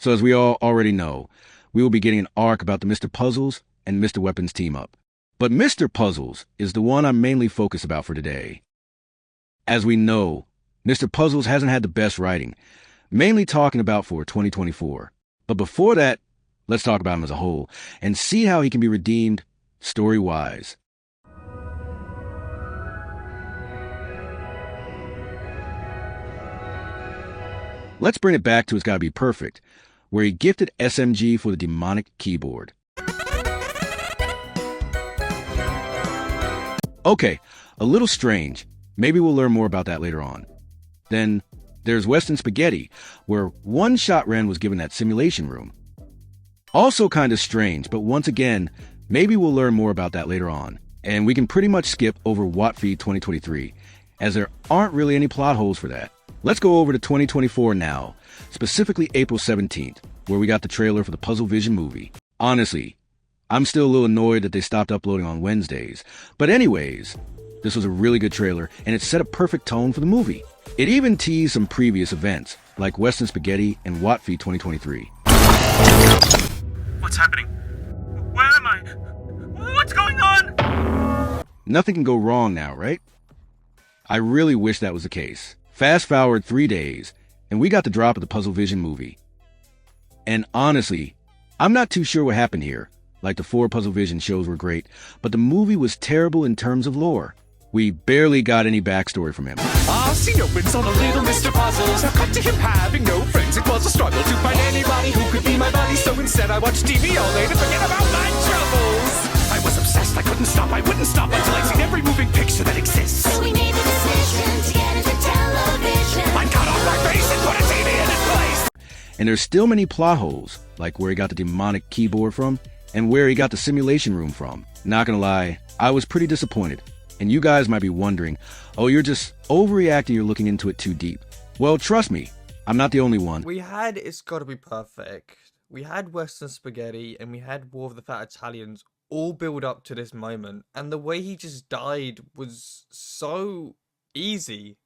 So as we all already know, we will be getting an arc about the Mr. Puzzles and Mr. Weapons team up. But Mr. Puzzles is the one I'm mainly focused about for today. As we know, Mr. Puzzles hasn't had the best writing, mainly talking about for 2024. But before that, let's talk about him as a whole and see how he can be redeemed story-wise. Let's bring it back to It's Gotta Be Perfect, where he gifted SMG for the demonic keyboard. Okay, a little strange. Maybe we'll learn more about that later on. Then there's Western Spaghetti, where One Shot Ren was given that simulation room. Also kind of strange, but once again, maybe we'll learn more about that later on. And we can pretty much skip over WotF 2023, as there aren't really any plot holes for that. Let's go over to 2024 now, specifically April 17th, where we got the trailer for the Puzzle Vision movie. Honestly, I'm still a little annoyed that they stopped uploading on Wednesdays. But anyways, this was a really good trailer, and it set a perfect tone for the movie. It even teased some previous events, like Western Spaghetti and WotF 2023. What's happening? Where am I? What's going on? Nothing can go wrong now, right? I really wish that was the case. Fast forward 3 days, and we got the drop of the Puzzle Vision movie. And honestly, I'm not too sure what happened here. Like the 4 Puzzle Vision shows were great, but the movie was terrible in terms of lore. We barely got any backstory from him. Our scene opens on a little Mr. Puzzles. Now cut to him having no friends. It was a struggle to find anybody who could be my buddy. So instead I watched TV all day to forget about my troubles. I was obsessed, I couldn't stop, I wouldn't stop until I'd seen every moving picture that exists. So we made the decision to get into television. I cut off my face and put a TV in its place. And there's still many plot holes, like where he got the demonic keyboard from, and where he got the simulation room from. Not gonna lie, I was pretty disappointed. And you guys might be wondering, oh, you're just overreacting, you're looking into it too deep. Well, trust me, I'm not the only one. We had It's Gotta Be Perfect, we had Western Spaghetti, and we had War of the Fat Italians all build up to this moment. And the way he just died was so easy.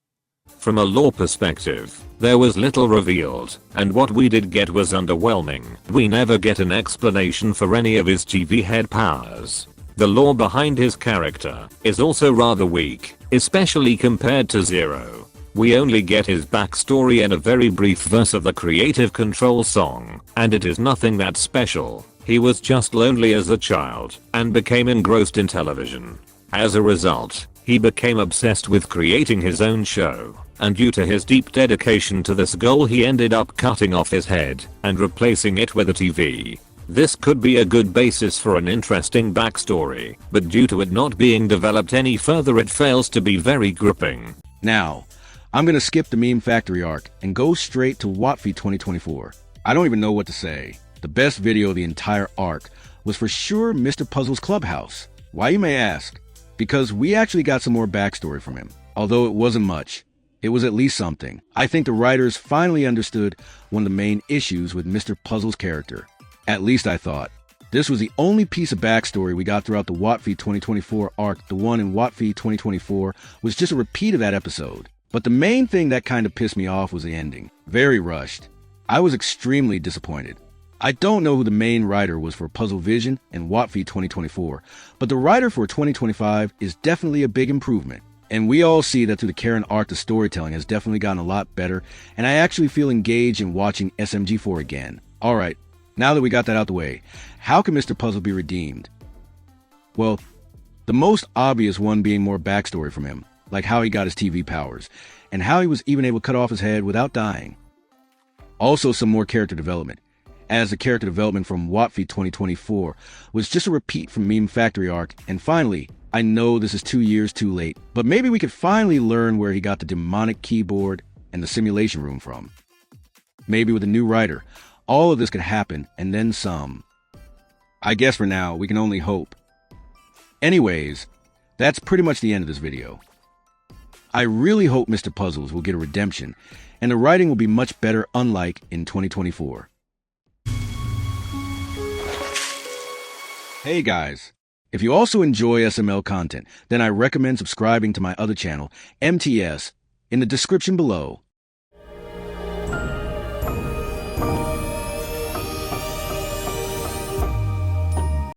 From a lore perspective, there was little revealed, and what we did get was underwhelming. We never get an explanation for any of his TV head powers. The lore behind his character is also rather weak, especially compared to Zero. We only get his backstory in a very brief verse of the Creative Control song, and it is nothing that special. He was just lonely as a child, and became engrossed in television. As a result, he became obsessed with creating his own show, and due to his deep dedication to this goal he ended up cutting off his head and replacing it with a TV. This could be a good basis for an interesting backstory, but due to it not being developed any further it fails to be very gripping. Now, I'm gonna skip the Meme Factory arc and go straight to WotF 2024. I don't even know what to say. The best video of the entire arc was for sure Mr. Puzzle's Clubhouse. Why, you may ask? Because we actually got some more backstory from him. Although it wasn't much, it was at least something. I think the writers finally understood one of the main issues with Mr. Puzzle's character. At least I thought. This was the only piece of backstory we got throughout the WotF 2024 arc. The one in WotF 2024 was just a repeat of that episode. But the main thing that kind of pissed me off was the ending. Very rushed. I was extremely disappointed. I don't know who the main writer was for Puzzle Vision and WotF 2024, but the writer for 2025 is definitely a big improvement. And we all see that through the Karen arc, the storytelling has definitely gotten a lot better, and I actually feel engaged in watching SMG4 again. Alright, now that we got that out the way, how can Mr. Puzzle be redeemed? Well, the most obvious one being more backstory from him, like how he got his TV powers, and how he was even able to cut off his head without dying. Also some more character development, as the character development from WotF 2024 was just a repeat from Meme Factory arc. And finally, I know this is 2 years too late, but maybe we could finally learn where he got the demonic keyboard and the simulation room from. Maybe with a new writer, all of this could happen and then some. I guess for now, we can only hope. Anyways, that's pretty much the end of this video. I really hope Mr. Puzzles will get a redemption, and the writing will be much better, unlike in 2024. Hey guys, if you also enjoy SML content, then I recommend subscribing to my other channel, MTS, in the description below.